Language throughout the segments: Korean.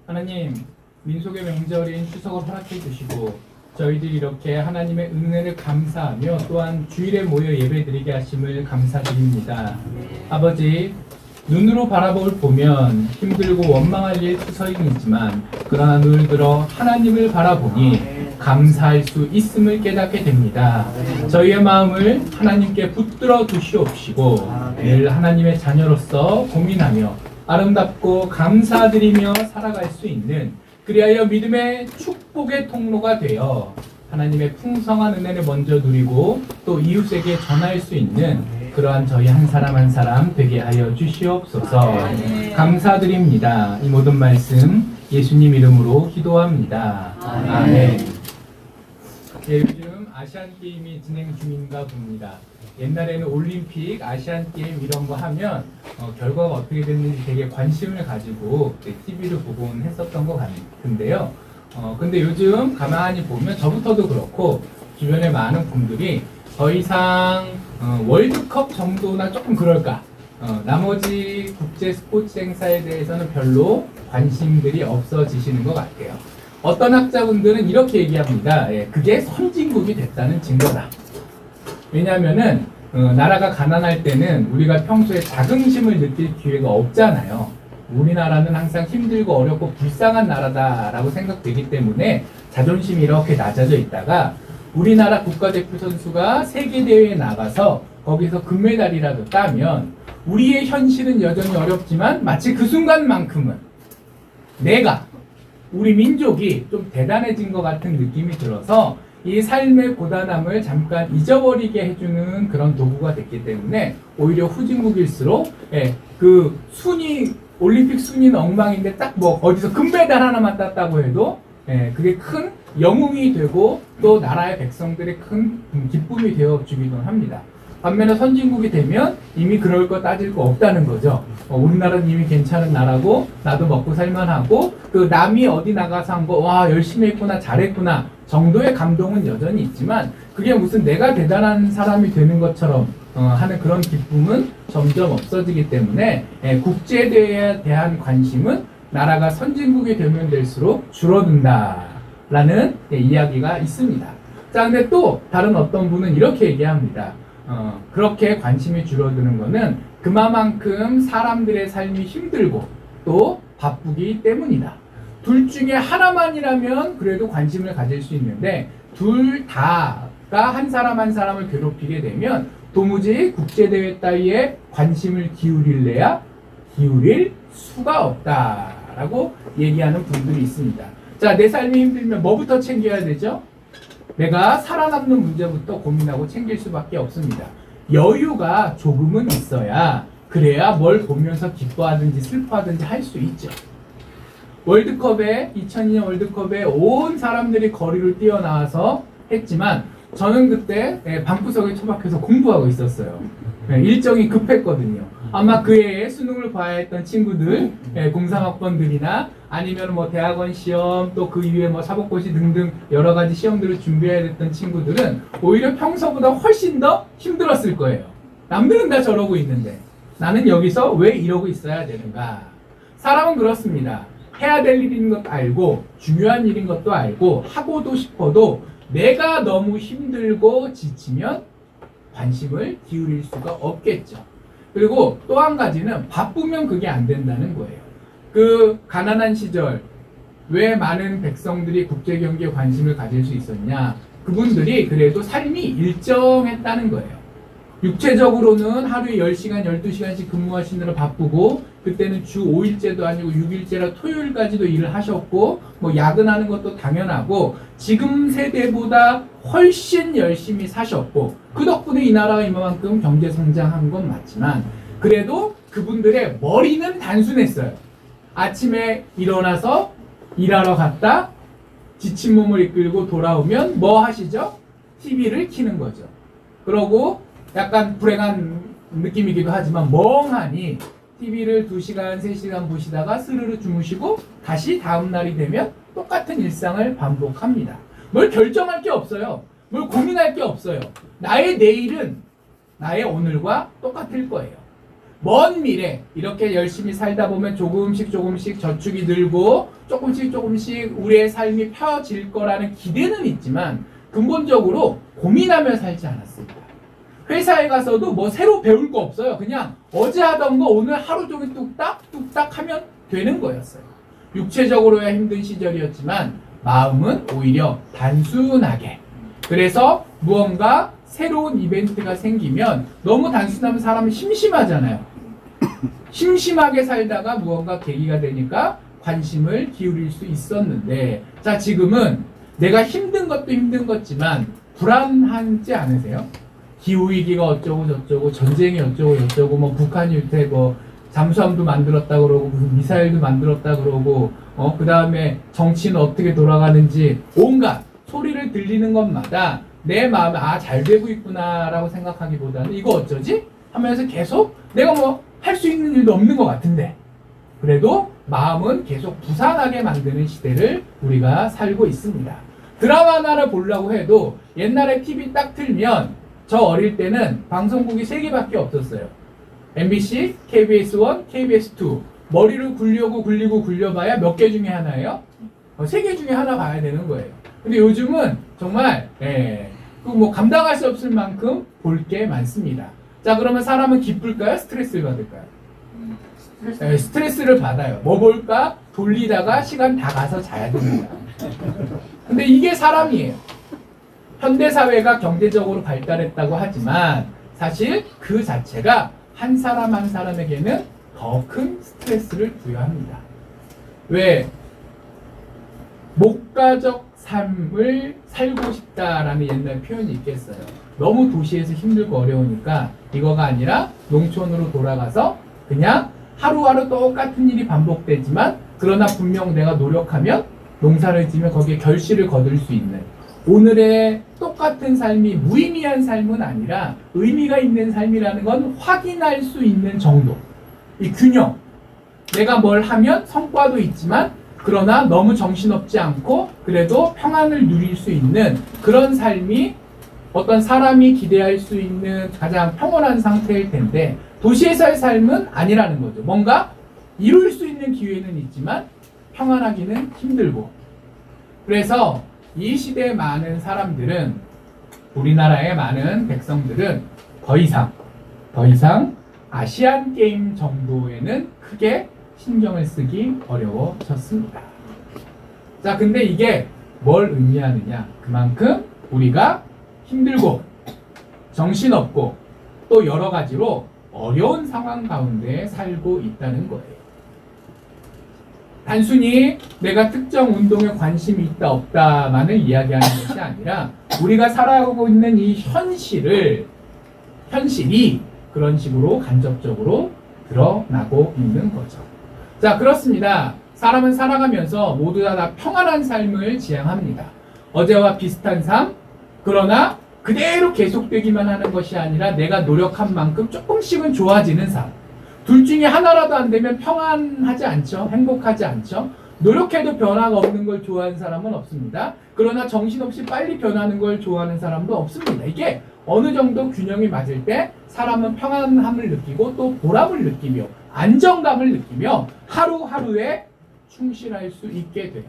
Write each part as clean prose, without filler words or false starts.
하나님, 민속의 명절인 추석을 허락해 주시고 저희들이 이렇게 하나님의 은혜를 감사하며 또한 주일에 모여 예배드리게 하심을 감사드립니다. 아버지, 눈으로 바라볼 보면 힘들고 원망할 일 투성이지만 그러나 눈을 들어 하나님을 바라보니 감사할 수 있음을 깨닫게 됩니다. 저희의 마음을 하나님께 붙들어 두시옵시고 늘 하나님의 자녀로서 고민하며 아름답고 감사드리며 살아갈 수 있는, 그리하여 믿음의 축복의 통로가 되어 하나님의 풍성한 은혜를 먼저 누리고 또 이웃에게 전할 수 있는 그러한 저희 한 사람 한 사람 되게 하여 주시옵소서. 감사드립니다. 이 모든 말씀 예수님 이름으로 기도합니다. 아멘. 예, 요즘 아시안게임이 진행 중인가 봅니다. 옛날에는 올림픽, 아시안게임 이런 거 하면 결과가 어떻게 됐는지 되게 관심을 가지고 TV를 보곤 했었던 것 같은데요. 근데 요즘 가만히 보면 저부터도 그렇고 주변에 많은 분들이 더 이상 월드컵 정도나 조금 그럴까, 나머지 국제 스포츠 행사에 대해서는 별로 관심들이 없어지시는 것 같아요. 어떤 학자분들은 이렇게 얘기합니다. 예, 그게 선진국이 됐다는 증거다. 왜냐하면은 나라가 가난할 때는 우리가 평소에 자긍심을 느낄 기회가 없잖아요. 우리나라는 항상 힘들고 어렵고 불쌍한 나라다라고 생각되기 때문에 자존심이 이렇게 낮아져 있다가 우리나라 국가대표 선수가 세계대회에 나가서 거기서 금메달이라도 따면 우리의 현실은 여전히 어렵지만 마치 그 순간만큼은 우리 민족이 좀 대단해진 것 같은 느낌이 들어서 이 삶의 고단함을 잠깐 잊어버리게 해주는 그런 도구가 됐기 때문에 오히려 후진국일수록 그 순위, 올림픽 순위는 엉망인데 딱 뭐 어디서 금메달 하나만 땄다고 해도 그게 큰 영웅이 되고 또 나라의 백성들의 큰 기쁨이 되어주기도 합니다. 반면에 선진국이 되면 이미 그럴 거 따질 거 없다는 거죠. 우리나라는 이미 괜찮은 나라고 나도 먹고 살만하고 그 남이 어디 나가서 한 거 와 열심히 했구나 잘했구나 정도의 감동은 여전히 있지만 그게 무슨 내가 대단한 사람이 되는 것처럼 하는 그런 기쁨은 점점 없어지기 때문에 국제대회에 대한 관심은 나라가 선진국이 되면 될수록 줄어든다라는 이야기가 있습니다. 자, 근데 또 다른 어떤 분은 이렇게 얘기합니다. 그렇게 관심이 줄어드는 것은 그만큼 사람들의 삶이 힘들고 또 바쁘기 때문이다. 둘 중에 하나만이라면 그래도 관심을 가질 수 있는데 둘 다가 한 사람 한 사람을 괴롭히게 되면 도무지 국제대회 따위에 관심을 기울일 수가 없다라고 얘기하는 분들이 있습니다. 자, 내 삶이 힘들면 뭐부터 챙겨야 되죠? 내가 살아남는 문제부터 고민하고 챙길 수밖에 없습니다. 여유가 조금은 있어야 그래야 뭘 보면서 기뻐하든지 슬퍼하든지 할 수 있죠. 2002년 월드컵에 온 사람들이 거리를 뛰어나와서 했지만 저는 그때 방구석에 처박혀서 공부하고 있었어요. 일정이 급했거든요. 아마 그 해에 수능을 봐야 했던 친구들, 공상학번들이나 아니면 뭐 대학원 시험 또 그 이후에 뭐 사법고시 등등 여러 가지 시험들을 준비해야 됐던 친구들은 오히려 평소보다 훨씬 더 힘들었을 거예요. 남들은 다 저러고 있는데 나는 여기서 왜 이러고 있어야 되는가? 사람은 그렇습니다. 해야 될 일인 것도 알고 중요한 일인 것도 알고 하고도 싶어도 내가 너무 힘들고 지치면 관심을 기울일 수가 없겠죠. 그리고 또 한 가지는 바쁘면 그게 안 된다는 거예요. 그 가난한 시절 왜 많은 백성들이 국제 경기에 관심을 가질 수 있었냐? 그분들이 그래도 삶이 일정했다는 거예요. 육체적으로는 하루에 10시간, 12시간씩 근무하시느라 바쁘고 그때는 주 5일제도 아니고 6일제라 토요일까지도 일을 하셨고 뭐 야근하는 것도 당연하고 지금 세대보다 훨씬 열심히 사셨고 그 덕분에 이 나라가 이만큼 경제 성장한 건 맞지만 그래도 그분들의 머리는 단순했어요. 아침에 일어나서 일하러 갔다 지친 몸을 이끌고 돌아오면 뭐 하시죠? TV를 켜는 거죠. 그러고 약간 불행한 느낌이기도 하지만 멍하니 TV를 2시간, 3시간 보시다가 스르르 주무시고 다시 다음 날이 되면 똑같은 일상을 반복합니다. 뭘 결정할 게 없어요. 뭘 고민할 게 없어요. 나의 내일은 나의 오늘과 똑같을 거예요. 먼 미래 이렇게 열심히 살다 보면 조금씩 저축이 늘고 조금씩 우리의 삶이 펴질 거라는 기대는 있지만 근본적으로 고민하며 살지 않았습니다. 회사에 가서도 뭐 새로 배울 거 없어요. 그냥 어제 하던 거 오늘 하루 종일 뚝딱 하면 되는 거였어요. 육체적으로야 힘든 시절이었지만 마음은 오히려 단순하게. 그래서 무언가 새로운 이벤트가 생기면 너무 단순하면 사람은 심심하잖아요. 심심하게 살다가 무언가 계기가 되니까 관심을 기울일 수 있었는데, 자, 지금은 내가 힘든 것도 힘든 거지만 불안하지 않으세요? 기후위기가 어쩌고 저쩌고 전쟁이 어쩌고 저쩌고 뭐 북한이 요새 뭐 잠수함도 만들었다 그러고 무슨 미사일도 만들었다 그러고 그 다음에 정치는 어떻게 돌아가는지 온갖 소리를 들리는 것마다 내 마음에 잘 되고 있구나 라고 생각하기보다는 이거 어쩌지? 하면서 계속 내가 뭐 할 수 있는 일도 없는 것 같은데 그래도 마음은 계속 부산하게 만드는 시대를 우리가 살고 있습니다. 드라마 하나를 보려고 해도 옛날에 TV 딱 틀면 저 어릴 때는 방송국이 3개밖에 없었어요. MBC, KBS1, KBS2. 머리를 굴리고 굴려봐야 몇 개 중에 하나예요? 3개 중에 하나 봐야 되는 거예요. 근데 요즘은 정말 뭐 감당할 수 없을 만큼 볼 게 많습니다. 자, 그러면 사람은 기쁠까요? 스트레스를 받을까요? 스트레스를 받아요. 뭐 볼까? 돌리다가 시간 다 가서 자야 됩니다. 근데 이게 사람이에요. 현대사회가 경제적으로 발달했다고 하지만 사실 그 자체가 한 사람 한 사람에게는 더 큰 스트레스를 부여합니다. 왜? 목가적 삶을 살고 싶다라는 옛날 표현이 있겠어요. 너무 도시에서 힘들고 어려우니까 이거가 아니라 농촌으로 돌아가서 그냥 하루하루 똑같은 일이 반복되지만 그러나 분명 내가 노력하면 농사를 지면 거기에 결실을 거둘 수 있는 오늘의 똑같은 삶이 무의미한 삶은 아니라 의미가 있는 삶이라는 건 확인할 수 있는 정도. 이 균형. 내가 뭘 하면 성과도 있지만 그러나 너무 정신없지 않고 그래도 평안을 누릴 수 있는 그런 삶이 어떤 사람이 기대할 수 있는 가장 평온한 상태일 텐데 도시에서의 삶은 아니라는 거죠. 뭔가 이룰 수 있는 기회는 있지만 평안하기는 힘들고 그래서 이 시대의 많은 사람들은 우리나라의 많은 백성들은 더 이상 아시안 게임 정도에는 크게 신경을 쓰기 어려워졌습니다. 자, 근데 이게 뭘 의미하느냐? 그만큼 우리가 힘들고 정신없고 또 여러 가지로 어려운 상황 가운데 살고 있다는 거예요. 단순히 내가 특정 운동에 관심이 있다 없다만을 이야기하는 것이 아니라 우리가 살아가고 있는 이 현실이 그런 식으로 간접적으로 드러나고 있는 거죠. 자, 그렇습니다. 사람은 살아가면서 모두 다 평안한 삶을 지향합니다. 어제와 비슷한 삶, 그러나 그대로 계속되기만 하는 것이 아니라 내가 노력한 만큼 조금씩은 좋아지는 삶. 둘 중에 하나라도 안 되면 평안하지 않죠. 행복하지 않죠. 노력해도 변화가 없는 걸 좋아하는 사람은 없습니다. 그러나 정신없이 빨리 변하는 걸 좋아하는 사람도 없습니다. 이게 어느 정도 균형이 맞을 때 사람은 평안함을 느끼고 또 보람을 느끼며 안정감을 느끼며 하루하루에 충실할 수 있게 돼요.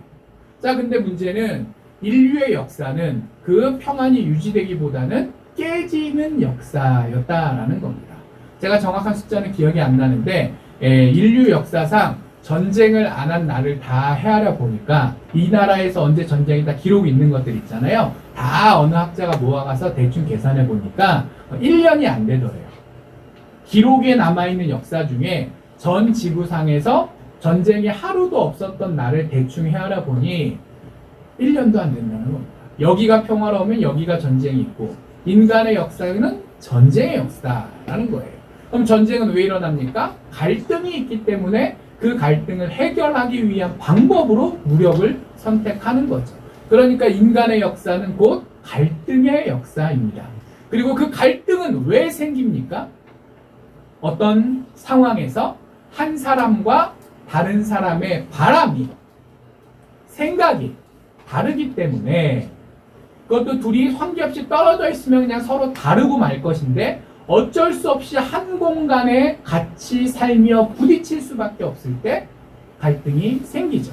자, 근데 문제는 인류의 역사는 그 평안이 유지되기보다는 깨지는 역사였다라는 겁니다. 제가 정확한 숫자는 기억이 안 나는데 인류 역사상 전쟁을 안 한 날을 다 헤아려 보니까 이 나라에서 언제 전쟁이 다 기록이 있는 것들 있잖아요. 다 어느 학자가 모아가서 대충 계산해 보니까 1년이 안 되더래요. 기록에 남아있는 역사 중에 전 지구상에서 전쟁이 하루도 없었던 날을 대충 헤아려 보니 1년도 안 된다는 겁니다. 여기가 평화로우면 여기가 전쟁이 있고 인간의 역사는 전쟁의 역사라는 거예요. 그럼 전쟁은 왜 일어납니까? 갈등이 있기 때문에 그 갈등을 해결하기 위한 방법으로 무력을 선택하는 거죠. 그러니까 인간의 역사는 곧 갈등의 역사입니다. 그리고 그 갈등은 왜 생깁니까? 어떤 상황에서 한 사람과 다른 사람의 바람이, 생각이 다르기 때문에 그것도 둘이 관계없이 떨어져 있으면 그냥 서로 다르고 말 것인데 어쩔 수 없이 한 공간에 같이 살며 부딪힐 수밖에 없을 때 갈등이 생기죠.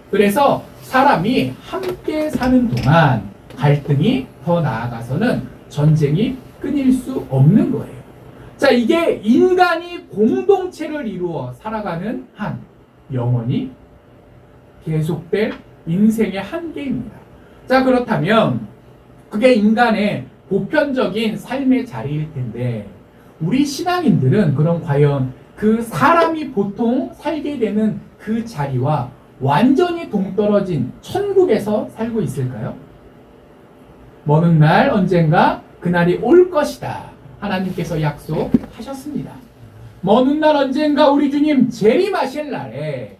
그래서 사람이 함께 사는 동안 갈등이 더 나아가서는 전쟁이 끊일 수 없는 거예요. 자, 이게 인간이 공동체를 이루어 살아가는 한 영원히 계속될 인생의 한계입니다. 자, 그렇다면 그게 인간의 보편적인 삶의 자리일 텐데 우리 신앙인들은 그럼 과연 그 사람이 보통 살게 되는 그 자리와 완전히 동떨어진 천국에서 살고 있을까요? 먼 날 언젠가 그날이 올 것이다. 하나님께서 약속하셨습니다. 먼 날 언젠가 우리 주님 재림하실 날에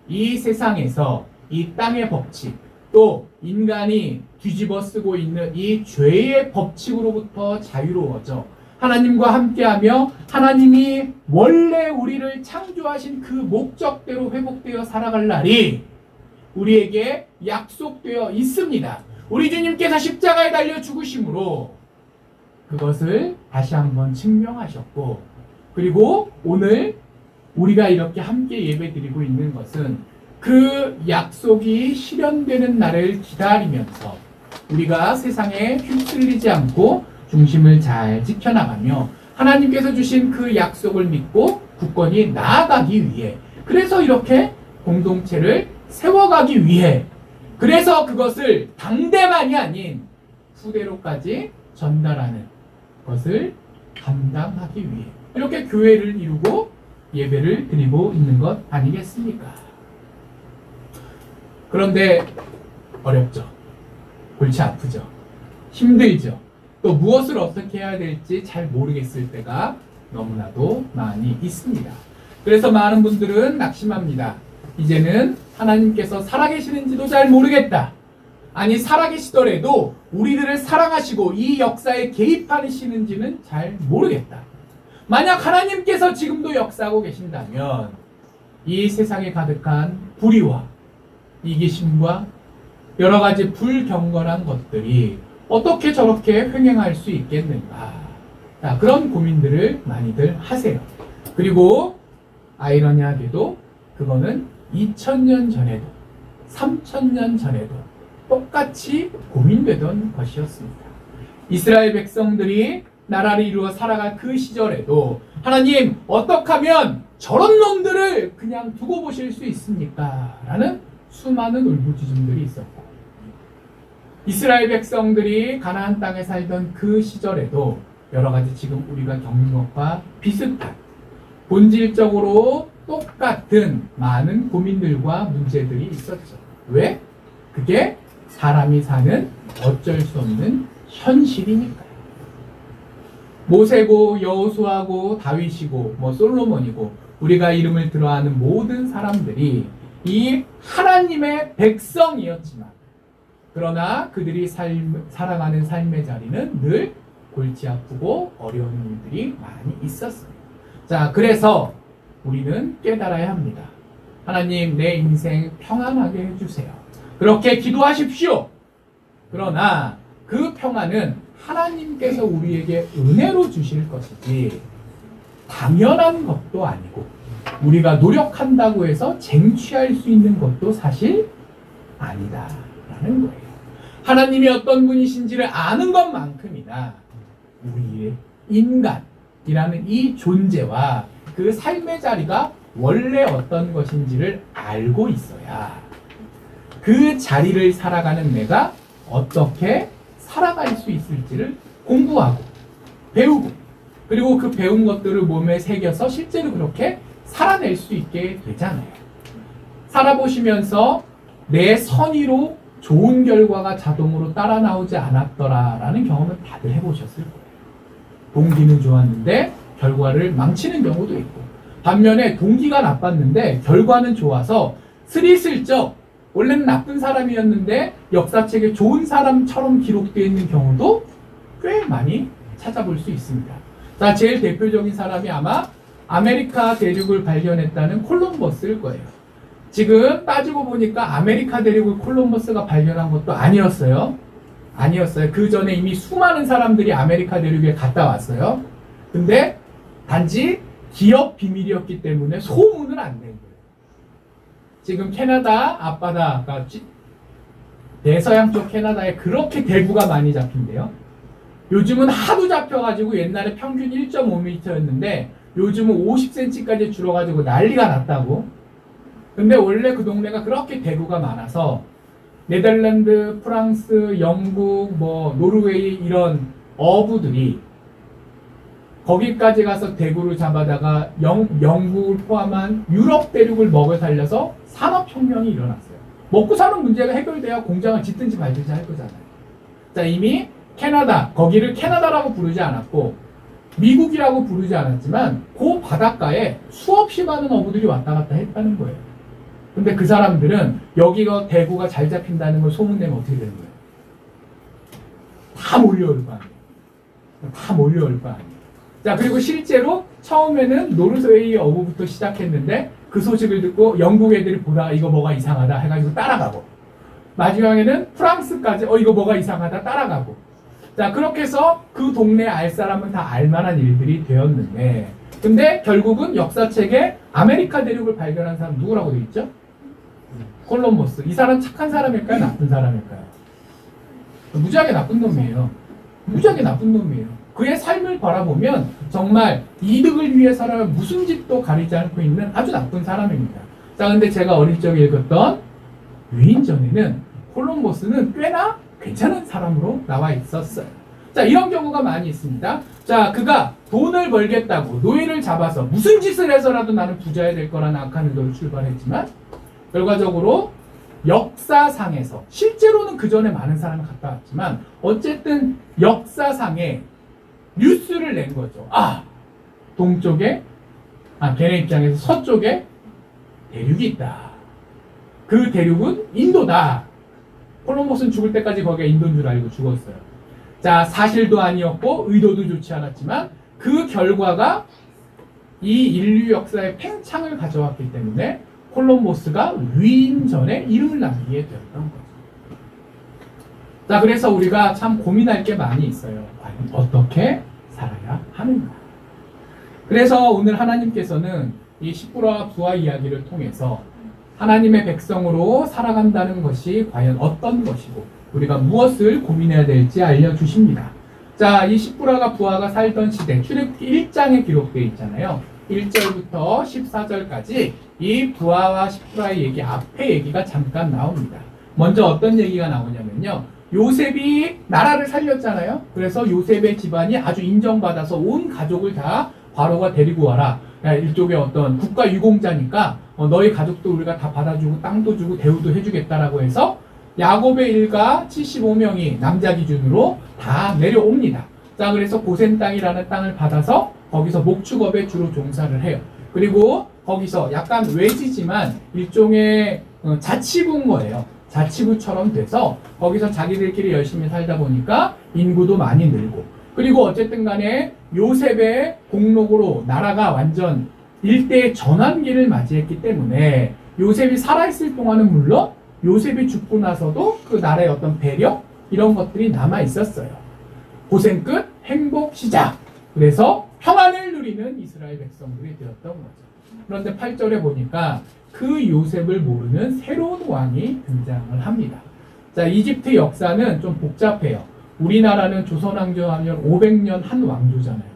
이 세상에서 이 땅의 법칙 또 인간이 뒤집어 쓰고 있는 이 죄의 법칙으로부터 자유로워져 하나님과 함께하며 하나님이 원래 우리를 창조하신 그 목적대로 회복되어 살아갈 날이 우리에게 약속되어 있습니다. 우리 주님께서 십자가에 달려 죽으심으로 그것을 다시 한번 증명하셨고, 그리고 오늘 우리가 이렇게 함께 예배드리고 있는 것은 그 약속이 실현되는 날을 기다리면서 우리가 세상에 휩쓸리지 않고 중심을 잘 지켜나가며 하나님께서 주신 그 약속을 믿고 굳건히 나아가기 위해, 그래서 이렇게 공동체를 세워가기 위해, 그래서 그것을 당대만이 아닌 후대로까지 전달하는 것을 감당하기 위해 이렇게 교회를 이루고 예배를 드리고 있는 것 아니겠습니까? 그런데 어렵죠. 골치 아프죠. 힘들죠. 또 무엇을 어떻게 해야 될지 잘 모르겠을 때가 너무나도 많이 있습니다. 그래서 많은 분들은 낙심합니다. 이제는 하나님께서 살아계시는지도 잘 모르겠다. 아니, 살아계시더라도 우리들을 사랑하시고 이 역사에 개입하시는지는 잘 모르겠다. 만약 하나님께서 지금도 역사하고 계신다면 이 세상에 가득한 불의와 이기심과 여러 가지 불경건한 것들이 어떻게 저렇게 횡행할 수 있겠는가. 자, 그런 고민들을 많이들 하세요. 그리고 아이러니하게도 그거는 2000년 전에도 3000년 전에도 똑같이 고민되던 것이었습니다. 이스라엘 백성들이 나라를 이루어 살아갈 그 시절에도 하나님, 어떻게 하면 저런 놈들을 그냥 두고 보실 수 있습니까? 라는 수많은 울부짖음들이 있었고, 이스라엘 백성들이 가나안 땅에 살던 그 시절에도 여러 가지 지금 우리가 겪는 것과 비슷한 본질적으로 똑같은 많은 고민들과 문제들이 있었죠. 왜? 그게 사람이 사는 어쩔 수 없는 현실이니까요. 모세고 여호수아고 다윗이고 솔로몬이고 우리가 이름을 들어하는 모든 사람들이 이 하나님의 백성이었지만, 그러나 그들이 살아가는 삶의 자리는 늘 골치 아프고 어려운 일들이 많이 있었습니다. 자, 그래서 우리는 깨달아야 합니다. 하나님, 내 인생 평안하게 해주세요. 그렇게 기도하십시오. 그러나 그 평안은 하나님께서 우리에게 은혜로 주실 것이지 당연한 것도 아니고 우리가 노력한다고 해서 쟁취할 수 있는 것도 사실 아니다라는 거예요. 하나님이 어떤 분이신지를 아는 것만큼이나 우리의 인간이라는 이 존재와 그 삶의 자리가 원래 어떤 것인지를 알고 있어야 그 자리를 살아가는 내가 어떻게 살아갈 수 있을지를 공부하고 배우고, 그리고 그 배운 것들을 몸에 새겨서 실제로 그렇게 살아낼 수 있게 되잖아요. 살아보시면서 내 선의로 좋은 결과가 자동으로 따라 나오지 않았더라라는 경험을 다들 해보셨을 거예요. 동기는 좋았는데 결과를 망치는 경우도 있고, 반면에 동기가 나빴는데 결과는 좋아서 스리슬쩍 원래는 나쁜 사람이었는데 역사책에 좋은 사람처럼 기록되어 있는 경우도 꽤 많이 찾아볼 수 있습니다. 자, 제일 대표적인 사람이 아마 아메리카 대륙을 발견했다는 콜럼버스일 거예요. 지금 따지고 보니까 아메리카 대륙을 콜럼버스가 발견한 것도 아니었어요. 그 전에 이미 수많은 사람들이 아메리카 대륙에 갔다 왔어요. 근데 단지 기업 비밀이었기 때문에 소문은 안 낸 거예요. 지금 캐나다 앞바다가 대서양 쪽 캐나다에 그렇게 대구가 많이 잡힌대요. 요즘은 하도 잡혀가지고 옛날에 평균 1.5m였는데 요즘은 50cm까지 줄어가지고 난리가 났다고. 근데 원래 그 동네가 그렇게 대구가 많아서 네덜란드, 프랑스, 영국, 뭐 노르웨이 이런 어부들이 거기까지 가서 대구를 잡아다가 영국을 포함한 유럽 대륙을 먹여 살려서 산업혁명이 일어났어요. 먹고 사는 문제가 해결돼야 공장을 짓든지 말든지 할 거잖아요. 자, 이미 캐나다, 거기를 캐나다라고 부르지 않았고 미국이라고 부르지 않았지만 그 바닷가에 수없이 많은 어부들이 왔다 갔다 했다는 거예요. 근데 그 사람들은 여기가 대구가 잘 잡힌다는 걸 소문내면 어떻게 되는 거예요? 다 몰려올 거 아니에요. 다 몰려올 거 아니에요. 자, 그리고 실제로 처음에는 노르웨이 어부부터 시작했는데 그 소식을 듣고 영국 애들이 보다가 이거 뭐가 이상하다 해가지고 따라가고 마지막에는 프랑스까지 이거 뭐가 이상하다 따라가고 자, 그렇게 해서 그 동네 알 사람은 다 알만한 일들이 되었는데 근데 결국은 역사책에 아메리카 대륙을 발견한 사람 누구라고 되어 있죠? 콜럼버스. 이 사람 착한 사람일까요? 나쁜 사람일까요? 무지하게 나쁜 놈이에요. 무지하게 나쁜 놈이에요. 그의 삶을 바라보면 정말 이득을 위해서라면 무슨 짓도 가리지 않고 있는 아주 나쁜 사람입니다. 자, 근데 제가 어릴 적에 읽었던 위인전에는 콜럼버스는 꽤나 괜찮은 사람으로 나와 있었어요. 자, 이런 경우가 많이 있습니다. 자, 그가 돈을 벌겠다고 노예를 잡아서 무슨 짓을 해서라도 나는 부자야 될 거라는 악한 의도로 출발했지만 결과적으로 역사상에서 실제로는 그 전에 많은 사람이 갔다 왔지만 어쨌든 역사상에 뉴스를 낸 거죠. 동쪽에 걔네 입장에서 서쪽에 대륙이 있다. 그 대륙은 인도다. 콜럼버스는 죽을 때까지 거기가 인도인 줄 알고 죽었어요. 자, 사실도 아니었고 의도도 좋지 않았지만 그 결과가 이 인류 역사의 팽창을 가져왔기 때문에 콜럼버스가 위인전에 이름을 남기게 되었던 거죠. 자, 그래서 우리가 참 고민할 게 많이 있어요. 과연 어떻게 살아야 하는가. 그래서 오늘 하나님께서는 이 십부라와 부하 이야기를 통해서 하나님의 백성으로 살아간다는 것이 과연 어떤 것이고 우리가 무엇을 고민해야 될지 알려주십니다. 자, 이 십부라가 부하가 살던 시대 출애굽기 1장에 기록되어 있잖아요. 1절부터 14절까지 이 부하와 십부라의 얘기 앞에 얘기가 잠깐 나옵니다. 먼저 어떤 얘기가 나오냐면요. 요셉이 나라를 살렸잖아요. 그래서 요셉의 집안이 아주 인정받아서 온 가족을 다 바로가 데리고 와라. 일종의 어떤 국가 유공자니까 너희 가족도 우리가 다 받아주고 땅도 주고 대우도 해주겠다라고 해서 야곱의 일가 75명이 남자 기준으로 다 내려옵니다. 자, 그래서 고센 땅이라는 땅을 받아서 거기서 목축업에 주로 종사를 해요. 그리고 거기서 약간 외지지만 일종의 자치부인 거예요. 자치부처럼 돼서 거기서 자기들끼리 열심히 살다 보니까 인구도 많이 늘고 그리고 어쨌든 간에 요셉의 공록으로 나라가 완전 일대의 전환기를 맞이했기 때문에 요셉이 살아있을 동안은 물론 요셉이 죽고 나서도 그 나라의 어떤 배려 이런 것들이 남아 있었어요. 고생 끝 행복 시작. 그래서 평안을 누리는 이스라엘 백성들이 되었던 거죠. 그런데 8절에 보니까 그 요셉을 모르는 새로운 왕이 등장을 합니다. 자, 이집트 역사는 좀 복잡해요. 우리나라는 조선 왕조하면 500년 한 왕조잖아요.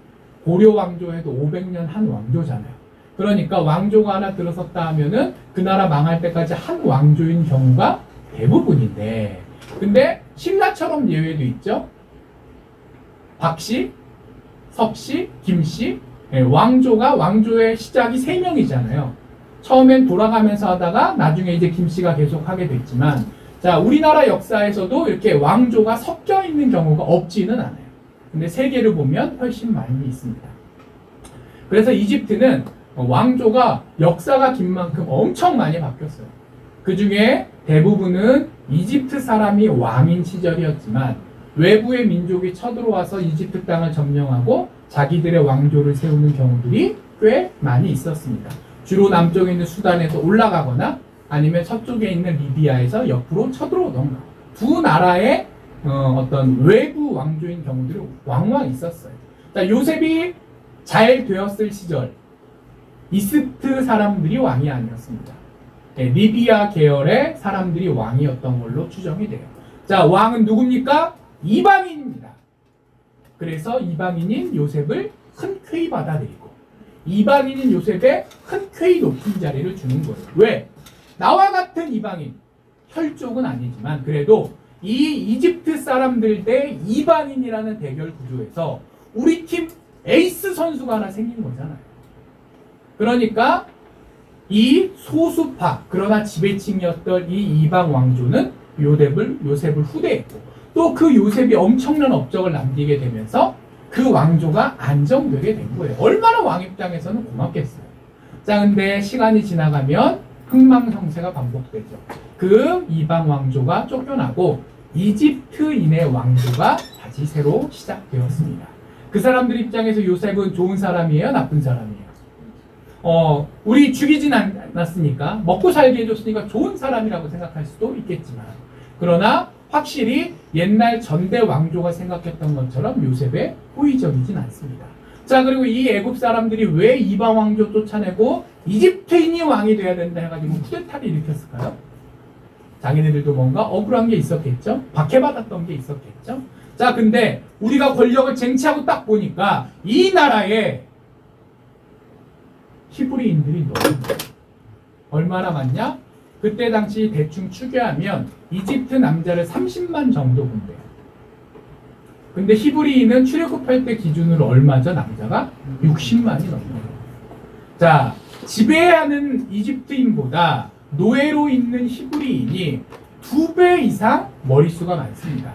고려 왕조에도 500년 한 왕조잖아요. 그러니까 왕조가 하나 들어섰다 하면은 그 나라 망할 때까지 한 왕조인 경우가 대부분인데 근데 신라처럼 예외도 있죠. 박씨, 석씨, 김씨 왕조의 시작이 3명이잖아요. 처음엔 돌아가면서 하다가 나중에 이제 김씨가 계속 하게 됐지만 자, 우리나라 역사에서도 이렇게 왕조가 섞여 있는 경우가 없지는 않아요. 근데 세계를 보면 훨씬 많이 있습니다. 그래서 이집트는 왕조가 역사가 긴 만큼 엄청 많이 바뀌었어요. 그 중에 대부분은 이집트 사람이 왕인 시절이었지만 외부의 민족이 쳐들어와서 이집트 땅을 점령하고 자기들의 왕조를 세우는 경우들이 꽤 많이 있었습니다. 주로 남쪽에 있는 수단에서 올라가거나 아니면 서쪽에 있는 리비아에서 옆으로 쳐들어오던가 두 나라의 어떤 외부 왕조인 경우들이 왕왕 있었어요. 자, 요셉이 잘 되었을 시절 이스트 사람들이 왕이 아니었습니다. 네, 리비아 계열의 사람들이 왕이었던 걸로 추정이 돼요. 자, 왕은 누굽니까? 이방인입니다. 그래서 이방인인 요셉을 흔쾌히 받아들이고 이방인인 요셉에 흔쾌히 높은 자리를 주는 거예요. 왜? 나와 같은 이방인, 혈족은 아니지만 그래도 이 이집트 사람들 대 이방인이라는 대결 구조에서 우리 팀 에이스 선수가 하나 생긴 거잖아요. 그러니까 이 소수파 그러나 지배층이었던 이 이방 왕조는 요셉을 후대했고 또 그 요셉이 엄청난 업적을 남기게 되면서 그 왕조가 안정되게 된 거예요. 얼마나 왕 입장에서는 고맙겠어요. 자, 근데 시간이 지나가면 흥망성쇠가 반복되죠. 그 이방 왕조가 쫓겨나고 이집트인의 왕조가 다시 새로 시작되었습니다. 그 사람들 입장에서 요셉은 좋은 사람이에요? 나쁜 사람이에요? 우리 죽이진 않았으니까 먹고 살게 해줬으니까 좋은 사람이라고 생각할 수도 있겠지만 그러나 확실히 옛날 전대 왕조가 생각했던 것처럼 요셉에 호의적이진 않습니다. 자, 그리고 이 애굽 사람들이 왜 이방 왕조 쫓아내고 이집트인이 왕이 돼야 된다 해가지고 쿠데타를 일으켰을까요? 자기네들도 뭔가 억울한 게 있었겠죠? 박해받았던 게 있었겠죠? 자, 근데 우리가 권력을 쟁취하고 딱 보니까 이 나라에 히브리인들이 너무 얼마나 많냐? 그때 당시 대충 추계하면 이집트 남자를 30만 정도 본대요. 근데 히브리인은 출애굽할 때 기준으로 얼마죠? 남자가 60만이 넘어요. 자, 지배하는 이집트인보다 노예로 있는 히브리인이 2배 이상 머릿수가 많습니다.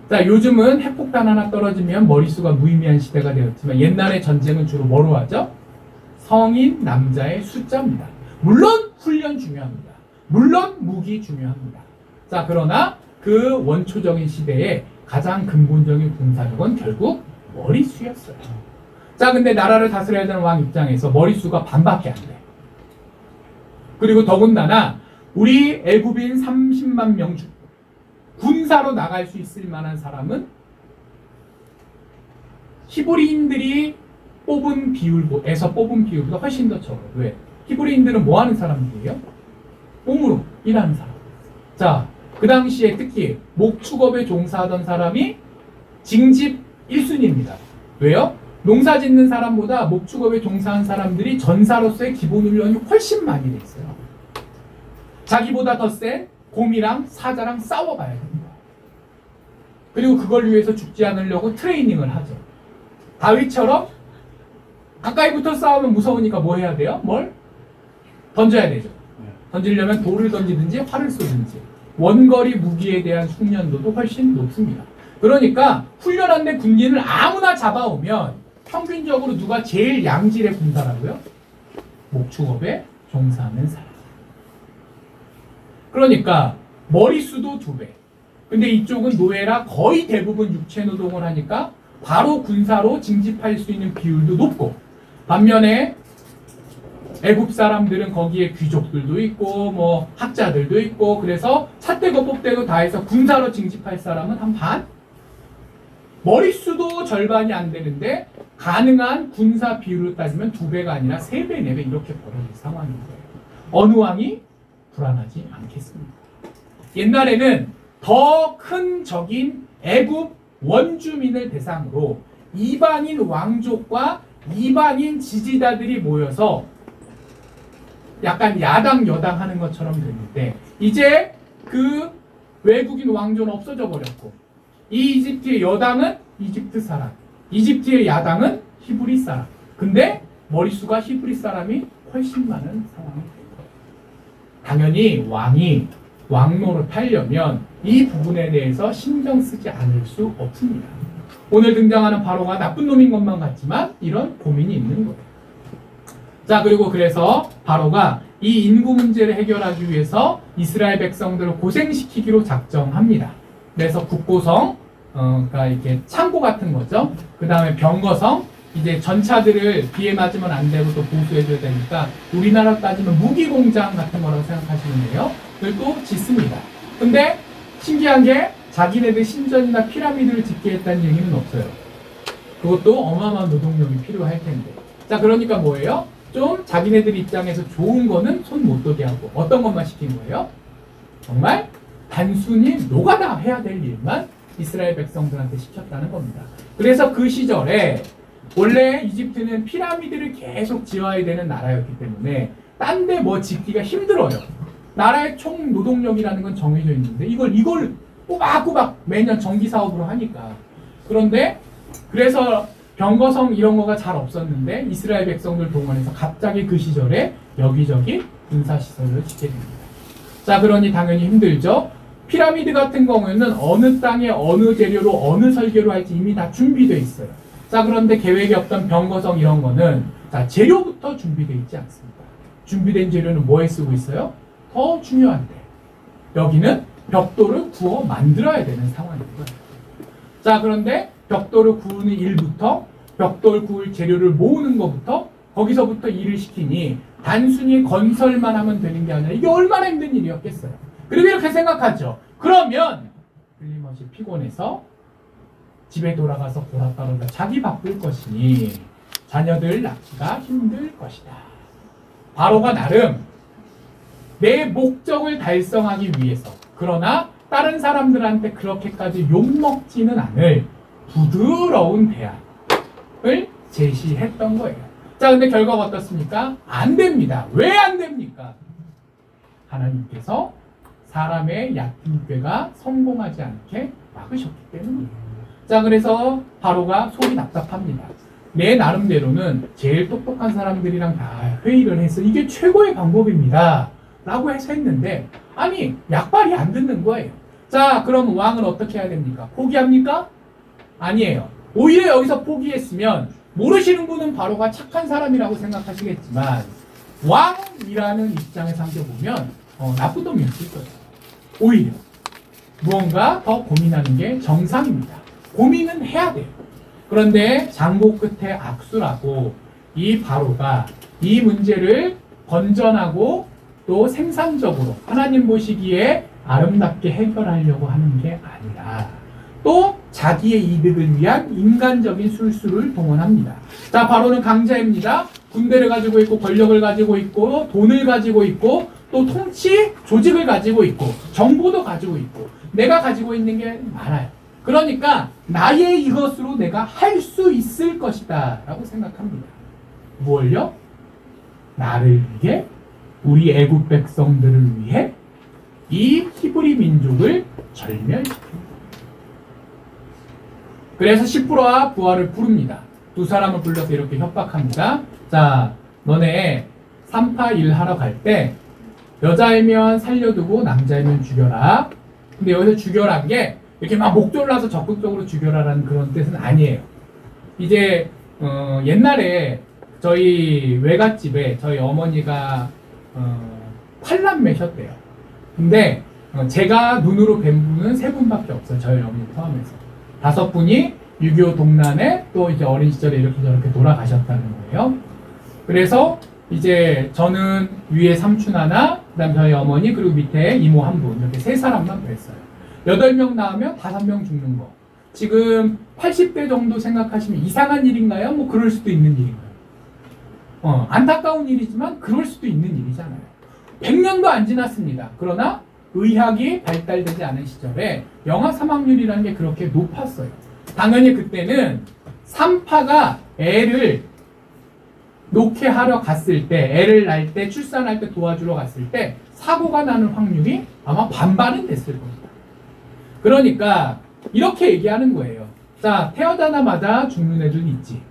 자, 요즘은 핵폭탄 하나 떨어지면 머릿수가 무의미한 시대가 되었지만 옛날의 전쟁은 주로 뭐로 하죠? 성인 남자의 숫자입니다. 물론 훈련 중요합니다. 물론 무기 중요합니다. 자, 그러나 그 원초적인 시대에 가장 근본적인 군사력은 결국 머릿수였어요. 자, 근데 나라를 다스려야 되는 왕 입장에서 머릿수가 반밖에 안 돼. 그리고 더군다나 우리 애굽인 30만 명 중 군사로 나갈 수 있을 만한 사람은 히브리인들이 뽑은 비율보다 훨씬 더 적어요. 왜? 히브리인들은 뭐 하는 사람들이에요? 몸으로 일하는 사람. 자, 그 당시에 특히 목축업에 종사하던 사람이 징집 1순위입니다. 왜요? 농사 짓는 사람보다 목축업에 종사한 사람들이 전사로서의 기본 훈련이 훨씬 많이 돼 있어요. 자기보다 더 센 곰이랑 사자랑 싸워봐야 됩니다. 그리고 그걸 위해서 죽지 않으려고 트레이닝을 하죠. 다윗처럼 가까이 붙어 싸우면 무서우니까 뭐 해야 돼요? 뭘? 던져야 되죠. 던지려면 돌을 던지든지 활을 쏘든지 원거리 무기에 대한 숙련도도 훨씬 높습니다. 그러니까 훈련한데 군인을 아무나 잡아오면 평균적으로 누가 제일 양질의 군사라고요? 목축업에 종사하는 사람. 그러니까 머릿수도 2배. 근데 이쪽은 노예라 거의 대부분 육체노동을 하니까 바로 군사로 징집할 수 있는 비율도 높고 반면에 애굽 사람들은 거기에 귀족들도 있고 뭐 학자들도 있고 그래서 삿대고 뽑대고 다 해서 군사로 징집할 사람은 한 반? 머릿수도 절반이 안 되는데 가능한 군사 비율로 따지면 2배가 아니라 3배, 4배 이렇게 벌어질 상황인 거예요. 어느 왕이 불안하지 않겠습니다. 옛날에는 더 큰 적인 애굽 원주민을 대상으로 이방인 왕족과 이방인 지지자들이 모여서 약간 야당 여당 하는 것처럼 됐는데 이제 그 외국인 왕조는 없어져 버렸고 이 이집트의 여당은 이집트 사람, 이집트의 야당은 히브리 사람. 근데 머릿수가 히브리 사람이 훨씬 많은 상황이 된 거예요. 당연히 왕이 왕노를 타려면 이 부분에 대해서 신경 쓰지 않을 수 없습니다. 오늘 등장하는 바로가 나쁜 놈인 것만 같지만 이런 고민이 있는 거예요. 자, 그리고 그래서 바로가 이 인구 문제를 해결하기 위해서 이스라엘 백성들을 고생시키기로 작정합니다. 그래서 국고성, 그러니까 이렇게 창고 같은 거죠. 그 다음에 병거성, 이제 전차들을 비에 맞으면 안 되고 또 보수해줘야 되니까 우리나라 따지면 무기공장 같은 거라고 생각하시면 돼요. 그걸 또 짓습니다. 근데 신기한 게 자기네들 신전이나 피라미드를 짓게 했다는 얘기는 없어요. 그것도 어마어마한 노동력이 필요할 텐데. 자, 그러니까 뭐예요? 좀 자기네들 입장에서 좋은 거는 손 못 대게 하고 어떤 것만 시킨 거예요? 정말 단순히 노가다 해야 될 일만 이스라엘 백성들한테 시켰다는 겁니다. 그래서 그 시절에 원래 이집트는 피라미드를 계속 지어야 되는 나라였기 때문에 딴 데 뭐 짓기가 힘들어요. 나라의 총 노동력이라는 건 정해져 있는데 이걸 꼬박꼬박 매년 정기 사업으로 하니까. 그런데 그래서 병거성 이런 거가 잘 없었는데 이스라엘 백성들 동원해서 갑자기 그 시절에 여기저기 군사시설을 짓게 됩니다. 자, 그러니 당연히 힘들죠. 피라미드 같은 경우에는 어느 땅에 어느 재료로 어느 설계로 할지 이미 다 준비되어 있어요. 자, 그런데 계획이 없던 병거성 이런 거는 자, 재료부터 준비되어 있지 않습니다. 준비된 재료는 뭐에 쓰고 있어요? 더 중요한데 여기는 벽돌을 구워 만들어야 되는 상황이고요. 자, 그런데 벽돌을 구우는 일부터 벽돌 구울 재료를 모으는 것부터 거기서부터 일을 시키니 단순히 건설만 하면 되는 게 아니라 이게 얼마나 힘든 일이었겠어요. 그리고 이렇게 생각하죠. 그러면 끊임없이 피곤해서 집에 돌아가서 골아 따르다 자기 바쁠 것이니 자녀들 낳기가 힘들 것이다. 바로가 나름 내 목적을 달성하기 위해서 그러나 다른 사람들한테 그렇게까지 욕먹지는 않을 부드러운 대안을 제시했던 거예요. 자, 근데 결과가 어떻습니까? 안 됩니다. 왜 안 됩니까? 하나님께서 사람의 얕은 꾀가 성공하지 않게 막으셨기 때문이에요. 자, 그래서 바로가 속이 답답합니다. 내 나름대로는 제일 똑똑한 사람들이랑 다 회의를 해서 이게 최고의 방법입니다 라고 해서 했는데 아니 약발이 안 듣는 거예요. 자, 그럼 왕은 어떻게 해야 됩니까? 포기합니까? 아니에요. 오히려 여기서 포기했으면 모르시는 분은 바로가 착한 사람이라고 생각하시겠지만 왕이라는 입장에서 보면 나쁜 놈이었을 거예요. 오히려 무언가 더 고민하는 게 정상입니다. 고민은 해야 돼요. 그런데 장고 끝에 악수라고 이 바로가 이 문제를 건전하고 또 생산적으로 하나님 보시기에 아름답게 해결하려고 하는 게 아니라 또 자기의 이득을 위한 인간적인 술수를 동원합니다. 자, 바로는 강자입니다. 군대를 가지고 있고 권력을 가지고 있고 돈을 가지고 있고 또 통치 조직을 가지고 있고 정보도 가지고 있고 내가 가지고 있는 게 많아요. 그러니까 나의 이것으로 내가 할 수 있을 것이다 라고 생각합니다. 무엇요? 나를 위해 우리 애국 백성들을 위해 이 히브리 민족을 절멸시킵니다. 그래서 시프라와 부하를 부릅니다. 두 사람을 불러서 이렇게 협박합니다. 자, 너네 산파 일 하러 갈 때 여자이면 살려두고 남자이면 죽여라. 근데 여기서 죽여라는 게 이렇게 막 목졸라서 적극적으로 죽여라라는 그런 뜻은 아니에요. 이제 옛날에 저희 외갓집에 저희 어머니가 팔남매셨대요. 근데 제가 눈으로 뵌 분은 3분밖에 없어요. 저희 어머니 포함해서. 5분이 6.25 동란에 또 이제 어린 시절에 이렇게 저렇게 돌아가셨다는 거예요. 그래서 이제 저는 위에 삼촌 하나, 그 다음 저희 어머니, 그리고 밑에 이모 한 분, 이렇게 3사람만 뵀어요. 8명 나오면 5명 죽는 거. 지금 80대 정도 생각하시면 이상한 일인가요? 뭐 그럴 수도 있는 일인가요? 안타까운 일이지만 그럴 수도 있는 일이잖아요. 100년도 안 지났습니다. 그러나 의학이 발달되지 않은 시절에 영아 사망률이라는 게 그렇게 높았어요. 당연히 그때는 산파가 애를 녹회하러 갔을 때, 애를 낳을 때, 출산할 때 도와주러 갔을 때 사고가 나는 확률이 아마 반반은 됐을 겁니다. 그러니까 이렇게 얘기하는 거예요. 자, 태어나자마자 죽는 애들은 있지.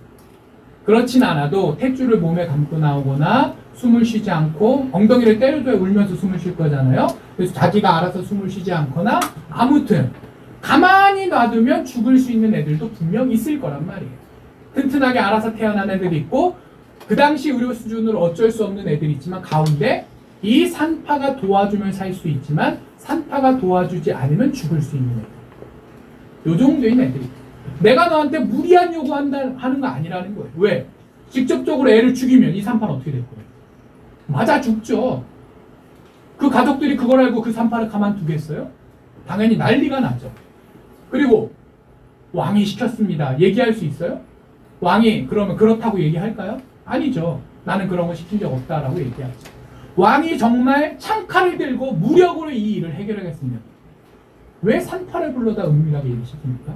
그렇진 않아도 탯줄을 몸에 감고 나오거나 숨을 쉬지 않고 엉덩이를 때려줘야 울면서 숨을 쉴 거잖아요. 그래서 자기가 알아서 숨을 쉬지 않거나 아무튼 가만히 놔두면 죽을 수 있는 애들도 분명 있을 거란 말이에요. 튼튼하게 알아서 태어난 애들이 있고 그 당시 의료 수준으로 어쩔 수 없는 애들이 있지만 가운데 이 산파가 도와주면 살 수 있지만 산파가 도와주지 않으면 죽을 수 있는 애들. 요 정도인 애들이. 내가 너한테 무리한 요구하는 거 아니라는 거예요. 왜? 직접적으로 애를 죽이면 이 산파는 어떻게 될 거예요? 맞아 죽죠. 그 가족들이 그걸 알고 그 산파를 가만두겠어요? 당연히 난리가 나죠. 그리고 왕이 시켰습니다. 얘기할 수 있어요? 왕이 그러면 그렇다고 얘기할까요? 아니죠. 나는 그런 거 시킨 적 없다라고 얘기하죠. 왕이 정말 창칼을 들고 무력으로 이 일을 해결하겠습니다. 왜 산파를 불러다 은밀하게 일을 시킵니까?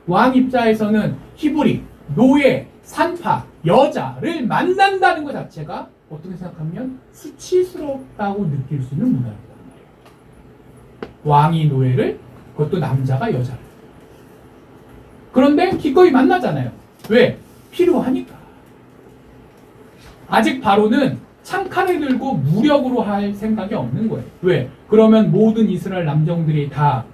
왕 입장에서는 히브리, 노예, 산파, 여자를 만난다는 것 자체가 어떻게 생각하면 수치스럽다고 느낄 수 있는 문화입니다. 왕이 노예를, 그것도 남자가 여자를. 그런데 기꺼이 만나잖아요. 왜? 필요하니까. 아직 바로는 창칼을 들고 무력으로 할 생각이 없는 거예요. 왜? 그러면 모든 이스라엘 남정들이 다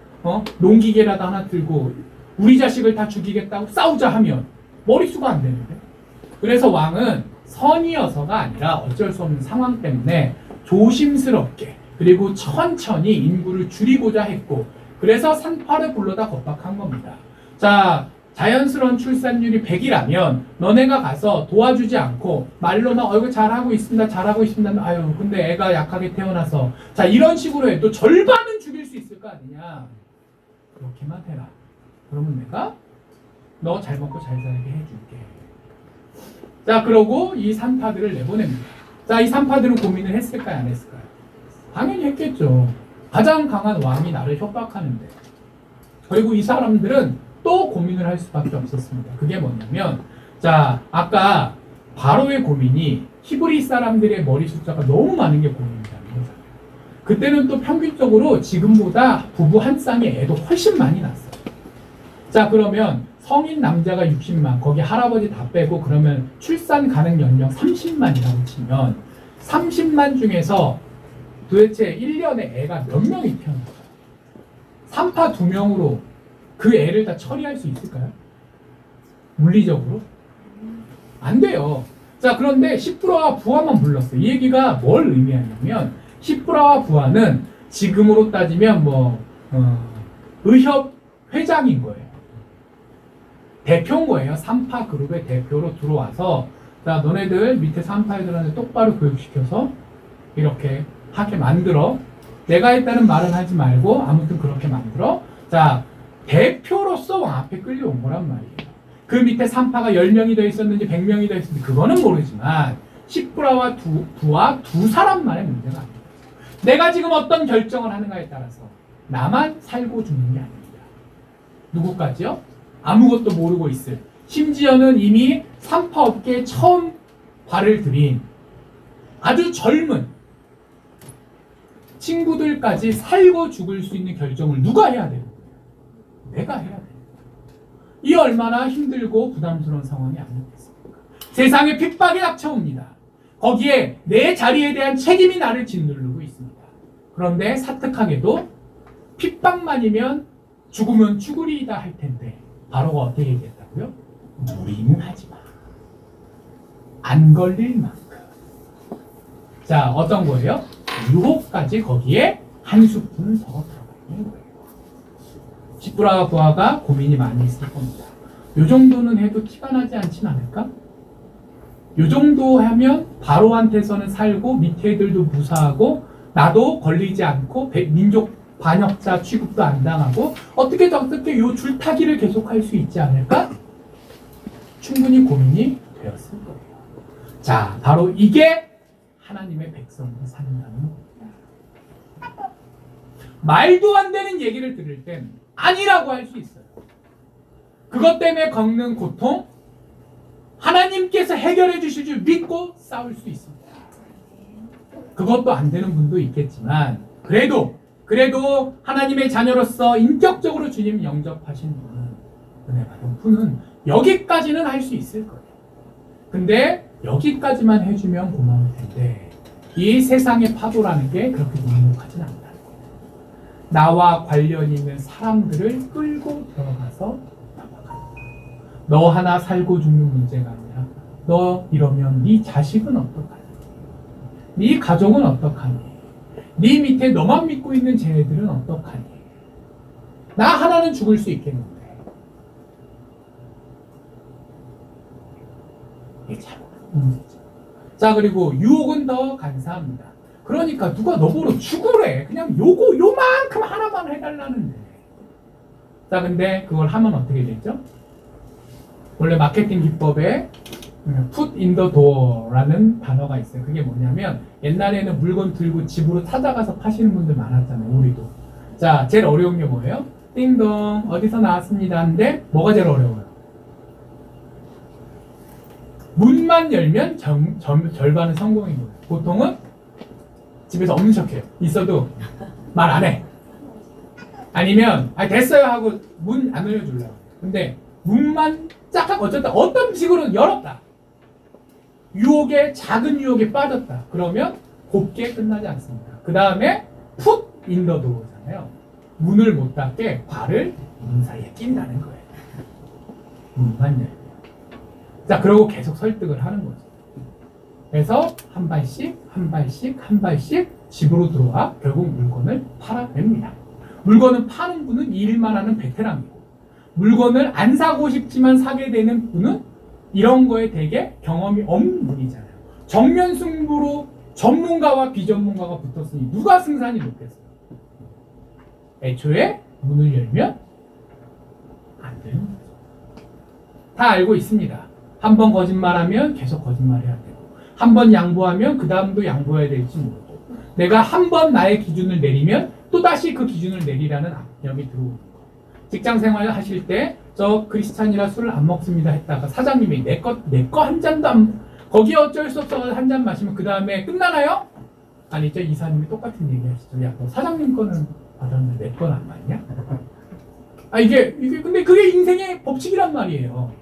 농기계라도 하나 들고 우리 자식을 다 죽이겠다고 싸우자 하면 머릿수가 안 되는데. 그래서 왕은 선이어서가 아니라 어쩔 수 없는 상황 때문에 조심스럽게 그리고 천천히 인구를 줄이고자 했고, 그래서 산파를 불러다 겁박한 겁니다. 자, 자연스러운 출산율이 100이라면 너네가 가서 도와주지 않고 말로만 이거 잘하고 있습니다, 잘하고 있습니다. 아유, 근데 애가 약하게 태어나서 자, 이런 식으로 해도 절반은 죽일 수 있을 거 아니냐. 그렇게만 해라. 그러면 내가 너 잘 먹고 잘 살게 해줄게. 자, 그러고 이 산파들을 내보냅니다. 자, 이 산파들은 고민을 했을까요, 안 했을까요? 당연히 했겠죠. 가장 강한 왕이 나를 협박하는데. 그리고 이 사람들은 또 고민을 할 수밖에 없었습니다. 그게 뭐냐면, 자, 아까 바로의 고민이 히브리 사람들의 머리 숫자가 너무 많은 게 고민이라는 거잖아요. 그때는 또 평균적으로 지금보다 부부 한 쌍의 애도 훨씬 많이 났어요. 자, 그러면 성인 남자가 60만, 거기 할아버지 다 빼고 그러면 출산 가능 연령 30만이라고 치면 30만 중에서 도대체 1년에 애가 몇 명이 태어날까요? 산파 2명으로 그 애를 다 처리할 수 있을까요? 물리적으로? 안 돼요. 자, 그런데 시프라와 부하만 불렀어요. 이 얘기가 뭘 의미하냐면, 시프라와 부하는 지금으로 따지면 의협 회장인 거예요. 대표인 거예요. 산파 그룹의 대표로 들어와서, 자, 너네들 밑에 산파 애들한테 똑바로 교육시켜서 이렇게 하게 만들어. 내가 했다는 말은 하지 말고 아무튼 그렇게 만들어. 자, 대표로서 왕 앞에 끌려온 거란 말이에요. 그 밑에 산파가 10명이 더 있었는지 100명이 더 있었는지 그거는 모르지만 시프라와 부하 두 사람만의 문제가 아닙니다. 내가 지금 어떤 결정을 하는가에 따라서 나만 살고 죽는 게 아닙니다. 누구까지요? 아무것도 모르고 있을, 심지어는 이미 산파 업계에 처음 발을 들인 아주 젊은 친구들까지 살고 죽을 수 있는 결정을 누가 해야 되는 거예요? 내가 해야 돼요. 이 얼마나 힘들고 부담스러운 상황이 아니겠습니까? 세상에 핍박이 닥쳐옵니다. 거기에 내 자리에 대한 책임이 나를 짓누르고 있습니다. 그런데 사특하게도 핍박만이면 죽으면 죽으리이다 할 텐데 바로가 어떻게 얘기했다고요? 무리는 하지 마. 안 걸릴 만큼. 자, 어떤 거예요? 유혹까지 거기에 한 스푼 더 들어가 있는 거예요. 시프라와 부하가 고민이 많이 있을 겁니다. 요 정도는 해도 티가 나지 않진 않을까? 요 정도 하면 바로한테서는 살고 밑에 애들도 무사하고 나도 걸리지 않고 민족 반역자 취급도 안 당하고 어떻게 요 줄타기를 계속할 수 있지 않을까? 충분히 고민이 되었을 거예요. 자, 바로 이게 하나님의 백성으로 산다는 겁니다. 말도 안 되는 얘기를 들을 땐 아니라고 할 수 있어요. 그것 때문에 겪는 고통, 하나님께서 해결해 주실 줄 믿고 싸울 수 있습니다. 그것도 안 되는 분도 있겠지만 그래도 하나님의 자녀로서 인격적으로 주님 영접하신 분은, 은혜 받은 분은 여기까지는 할 수 있을 거예요. 근데 여기까지만 해주면 고마울 텐데 이 세상의 파도라는 게 그렇게 묵묵하진 않다는 거예요. 나와 관련 있는 사람들을 끌고 들어가서 나가는. 너 하나 살고 죽는 문제가 아니라 너 이러면 네 자식은 어떡하니? 네 가족은 어떡하니? 네 밑에 너만 믿고 있는 쟤네들은 어떡하니? 나 하나는 죽을 수 있겠는데. 이게 참 문제죠. 자, 그리고 유혹은 더 간사합니다. 그러니까 누가 너보러 죽으래. 그냥 요만큼 하나만 해달라는데. 자, 근데 그걸 하면 어떻게 되죠? 원래 마케팅 기법에 put in the door라는 단어가 있어요. 그게 뭐냐면 옛날에는 물건 들고 집으로 찾아가서 파시는 분들 많았잖아요. 우리도. 자, 제일 어려운 게 뭐예요? 띵동 어디서 나왔습니다 하는데 뭐가 제일 어려워요? 문만 열면 절반은 성공인 거예요. 보통은 집에서 없는 척해요. 있어도 말 안 해. 아니면 됐어요 하고 문 안 열려주려고. 근데 문만 쫙 어떤 식으로 열었다. 작은 유혹에 빠졌다. 그러면 곱게 끝나지 않습니다. 그 다음에 put in the door잖아요. 문을 못 닫게 발을 문 사이에 낀다는 거예요. 문만 열면. 자, 그러고 계속 설득을 하는 거죠. 그래서 한 발씩 집으로 들어와 결국 물건을 팔아냅니다. 물건을 파는 분은 일만 하는 베테랑이고, 물건을 안 사고 싶지만 사게 되는 분은 이런 거에 되게 경험이 없는 분이잖아요. 정면 승부로 전문가와 비전문가가 붙었으니 누가 승산이 높겠어요? 애초에 문을 열면 안 되는 거죠. 다 알고 있습니다. 한 번 거짓말하면 계속 거짓말해야 되고, 한 번 양보하면 그 다음도 양보해야 될지 모르고, 내가 한 번 나의 기준을 내리면 또다시 그 기준을 내리라는 압력이 들어오는 거예요. 직장 생활을 하실 때 저 크리스찬이라 술을 안 먹습니다 했다가 사장님이 내 거 한 잔도 안, 거기에 어쩔 수 없어 한 잔 마시면 그 다음에 끝나나요? 아니죠. 이사님이 똑같은 얘기 하시죠. 야, 너 사장님 거는 받았는데 내 건 안 맞냐? 이게 근데 그게 인생의 법칙이란 말이에요.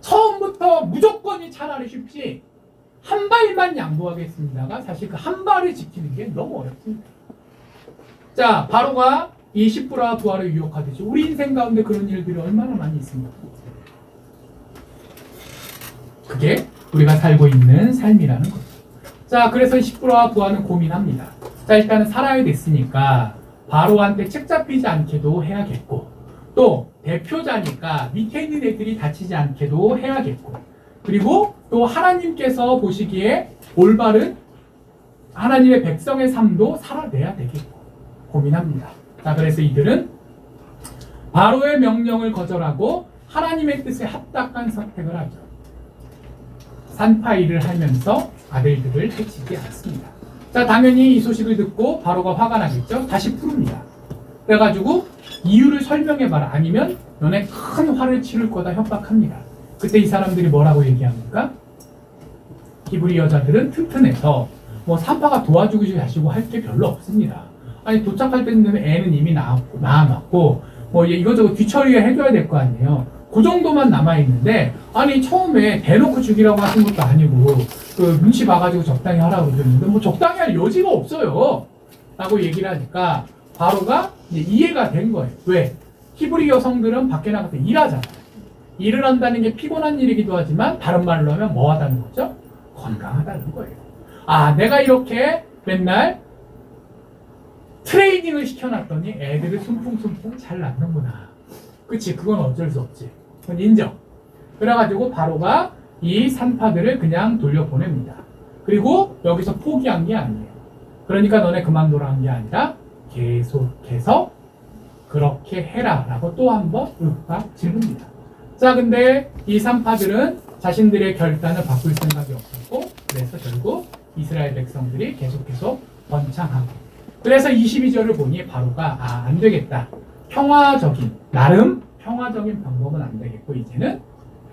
처음부터 무조건이 차라리 쉽지, 한 발만 양보하겠습니다가 사실 그 한 발을 지키는 게 너무 어렵습니다. 자, 바로가 이 십부라와 부하를 유혹하듯이 우리 인생 가운데 그런 일들이 얼마나 많이 있습니까? 그게 우리가 살고 있는 삶이라는 거죠. 자, 그래서 십부라와 부하는 고민합니다. 자, 일단은 살아야 됐으니까 바로한테 책 잡히지 않게도 해야겠고, 또 대표자니까 밑에 있는 애들이 다치지 않게도 해야겠고, 그리고 또 하나님께서 보시기에 올바른 하나님의 백성의 삶도 살아내야 되겠고 고민합니다. 자, 그래서 이들은 바로의 명령을 거절하고 하나님의 뜻에 합당한 선택을 하죠. 산파 일을 하면서 아들들을 해치지 않습니다. 자, 당연히 이 소식을 듣고 바로가 화가 나겠죠. 다시 부릅니다. 그래가지고 이유를 설명해봐라. 아니면 너네 큰 화를 치를 거다 협박합니다. 그때 이 사람들이 뭐라고 얘기합니까? 히브리 여자들은 튼튼해서 뭐 산파가 도와주고 하시고 할 게 별로 없습니다. 아니, 도착할 때는 애는 이미 낳아놨고 뭐 이것저것 뒤처리를 해줘야 될 거 아니에요. 그 정도만 남아있는데, 아니 처음에 대놓고 죽이라고 하신 것도 아니고 그 눈치 봐가지고 적당히 하라고 그러는데 뭐 적당히 할 여지가 없어요 라고 얘기를 하니까 바로가 이제 이해가 된 거예요. 왜? 히브리 여성들은 밖에 나가서 일하잖아요. 일을 한다는 게 피곤한 일이기도 하지만 다른 말로 하면 뭐 하다는 거죠? 건강하다는 거예요. 아, 내가 이렇게 맨날 트레이닝을 시켜놨더니 애들을 숨풍숨풍 잘 낳는구나. 그치, 그건 어쩔 수 없지. 그건 인정. 그래가지고 바로가 이 산파들을 그냥 돌려보냅니다. 그리고 여기서 포기한 게 아니에요. 그러니까 너네 그만둬라 한 게 아니라 계속해서 그렇게 해라 라고 또 한 번 윽박 지릅니다. 자, 근데 이 산파들은 자신들의 결단을 바꿀 생각이 없었고, 그래서 결국 이스라엘 백성들이 계속해서 번창하고, 그래서 22절을 보니 바로가 안 되겠다. 나름 평화적인 방법은 안 되겠고 이제는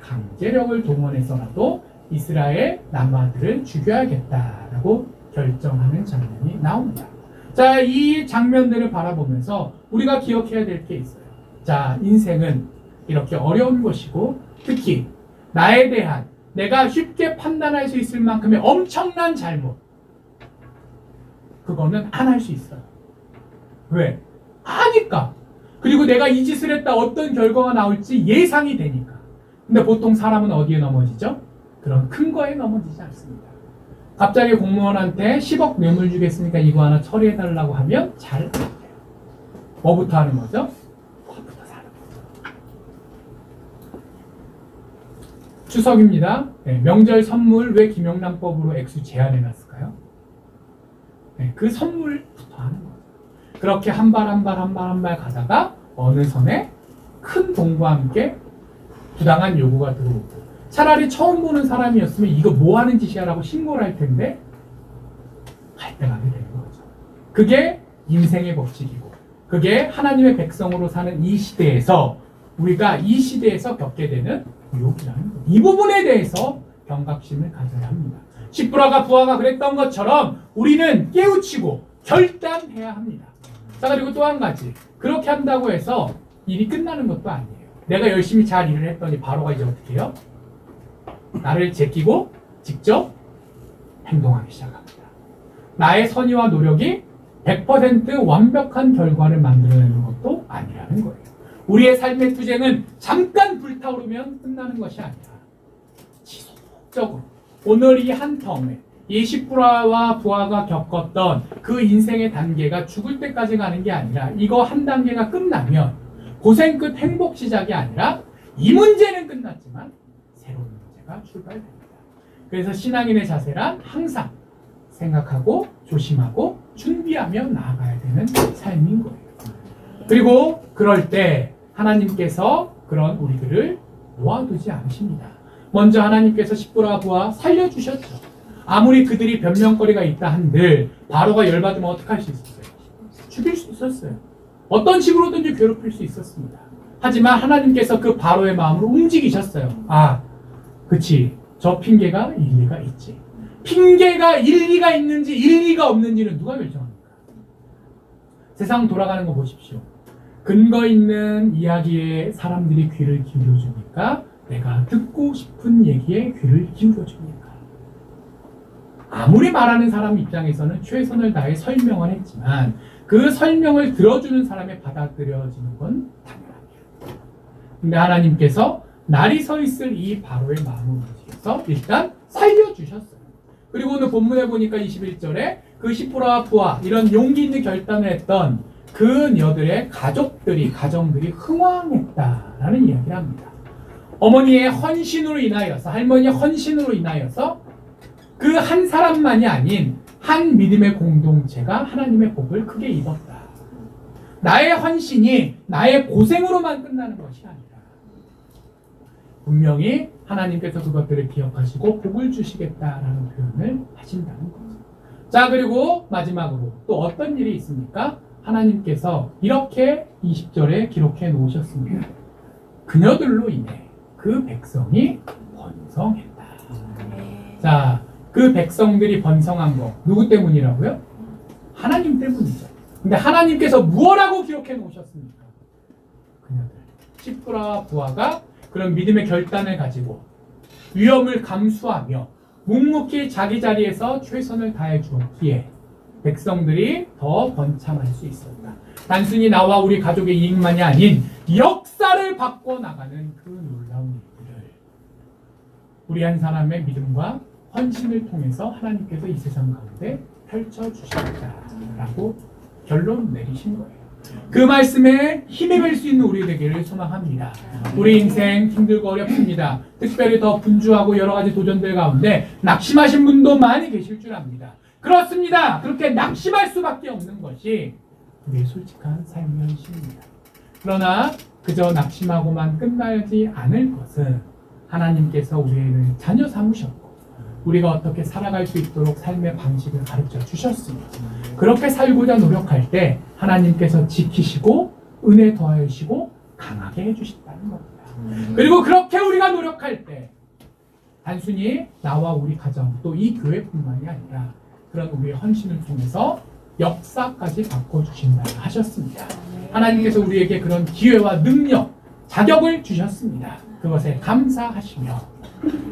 강제력을 동원해서라도 이스라엘 남아들을 죽여야겠다라고 결정하는 장면이 나옵니다. 자, 이 장면들을 바라보면서 우리가 기억해야 될 게 있어요. 자, 인생은 이렇게 어려운 것이고, 특히 나에 대한 내가 쉽게 판단할 수 있을 만큼의 엄청난 잘못, 그거는 안 할 수 있어요. 왜? 아니까. 그리고 내가 이 짓을 했다 어떤 결과가 나올지 예상이 되니까. 근데 보통 사람은 어디에 넘어지죠? 그런 큰 거에 넘어지지 않습니다. 갑자기 공무원한테 10억 뇌물 주겠으니까 이거 하나 처리해달라고 하면 잘 안 돼요. 뭐부터 하는 거죠? 뭐부터 사는 거죠. 추석입니다. 네, 명절 선물 왜 김영란법으로 액수 제한해놨을까요? 네, 그 선물부터 하는 거예요. 그렇게 한 발 한 발 가다가 어느 선에 큰 돈과 함께 부당한 요구가 들어오고, 차라리 처음 보는 사람이었으면 이거 뭐 하는 짓이야 라고 신고를 할 텐데 갈등하게 되는 거죠. 그게 인생의 법칙이고, 그게 하나님의 백성으로 사는 이 시대에서 우리가 이 시대에서 겪게 되는 유혹이라는 거예요. 이 부분에 대해서 경각심을 가져야 합니다. 십부라가 부하가 그랬던 것처럼 우리는 깨우치고 결단해야 합니다. 자, 그리고 또 한 가지, 그렇게 한다고 해서 일이 끝나는 것도 아니에요. 내가 열심히 잘 일을 했더니 바로가 이제 어떻게 해요? 나를 제끼고 직접 행동하기 시작합니다. 나의 선의와 노력이 100% 완벽한 결과를 만들어내는 것도 아니라는 거예요. 우리의 삶의 투쟁은 잠깐 불타오르면 끝나는 것이 아니라 지속적으로 오늘 이 한 텀에 이 십부라와 부하가 겪었던 그 인생의 단계가 죽을 때까지 가는 게 아니라 이거 한 단계가 끝나면 고생 끝 행복 시작이 아니라 이 문제는 끝났지만 새로운 문제가 출발됩니다. 그래서 신앙인의 자세란 항상 생각하고 조심하고 준비하며 나아가야 되는 삶인 거예요. 그리고 그럴 때 하나님께서 그런 우리들을 놓아두지 않으십니다. 먼저 하나님께서 십부라와 부하 살려주셨죠. 아무리 그들이 변명거리가 있다 한들 바로가 열받으면 어떻게 할 수 있었어요? 죽일 수 있었어요. 어떤 식으로든지 괴롭힐 수 있었습니다. 하지만 하나님께서 그 바로의 마음으로 움직이셨어요. 아, 그치, 저 핑계가 일리가 있지. 핑계가 일리가 있는지 일리가 없는지는 누가 결정합니까? 세상 돌아가는 거 보십시오. 근거 있는 이야기에 사람들이 귀를 기울여주니까 내가 듣고 싶은 얘기에 귀를 기울여줍니까? 아무리 말하는 사람 입장에서는 최선을 다해 설명을 했지만 그 설명을 들어주는 사람의 받아들여지는 건 당연합니다. 근데 하나님께서 날이 서 있을 이 바로의 마음을 움직여서 일단 살려주셨어요. 그리고 오늘 본문에 보니까 21절에 그 십부라와 부하, 이런 용기 있는 결단을 했던 그녀들의 가정들이 흥왕했다라는 이야기를 합니다. 어머니의 헌신으로 인하여서, 할머니의 헌신으로 인하여서 그 한 사람만이 아닌 한 믿음의 공동체가 하나님의 복을 크게 입었다. 나의 헌신이 나의 고생으로만 끝나는 것이 아니라 분명히 하나님께서 그것들을 기억하시고 복을 주시겠다라는 표현을 하신다는 거죠. 자, 그리고 마지막으로 또 어떤 일이 있습니까? 하나님께서 이렇게 20절에 기록해 놓으셨습니다. 그녀들로 인해 그 백성이 번성했다. 자, 그 백성들이 번성한 거 누구 때문이라고요? 하나님 때문이죠. 근데 하나님께서 무엇라고 기록해 놓으셨습니까? 그녀들, 십부라와 부하가 그런 믿음의 결단을 가지고 위험을 감수하며 묵묵히 자기 자리에서 최선을 다해 주었기에 백성들이 더 번창할 수 있었다. 단순히 나와 우리 가족의 이익만이 아닌 역사를 바꿔나가는 그 놀라운 일들을 우리 한 사람의 믿음과 헌신을 통해서 하나님께서 이 세상 가운데 펼쳐주시겠다라고 결론 내리신 거예요. 그 말씀에 힘입을 수 있는 우리 되기를 소망합니다. 우리 인생 힘들고 어렵습니다. 특별히 더 분주하고 여러 가지 도전들 가운데 낙심하신 분도 많이 계실 줄 압니다. 그렇습니다. 그렇게 낙심할 수밖에 없는 것이 우리의 솔직한 삶의 현실입니다. 그러나 그저 낙심하고만 끝나지 않을 것은 하나님께서 우리를 자녀 삼으셨고 우리가 어떻게 살아갈 수 있도록 삶의 방식을 가르쳐 주셨습니다. 그렇게 살고자 노력할 때 하나님께서 지키시고 은혜 더하시고 강하게 해주신다는 겁니다. 그리고 그렇게 우리가 노력할 때 단순히 나와 우리 가정 또 이 교회뿐만이 아니라 그런 우리의 헌신을 통해서 역사까지 바꿔주신다 하셨습니다. 하나님께서 우리에게 그런 기회와 능력, 자격을 주셨습니다. 그것에 감사하시며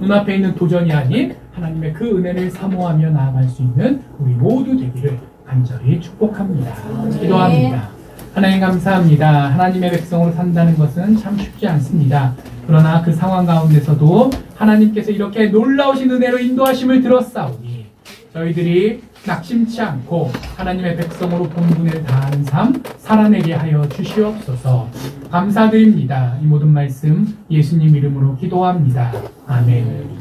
눈앞에 있는 도전이 아닌 하나님의 그 은혜를 사모하며 나아갈 수 있는 우리 모두 되기를 간절히 축복합니다. 기도합니다. 하나님 감사합니다. 하나님의 백성으로 산다는 것은 참 쉽지 않습니다. 그러나 그 상황 가운데서도 하나님께서 이렇게 놀라우신 은혜로 인도하심을 들었사오니 저희들이 낙심치 않고 하나님의 백성으로 본분을 다하는 삶 살아내게 하여 주시옵소서. 감사드립니다. 이 모든 말씀 예수님 이름으로 기도합니다. 아멘.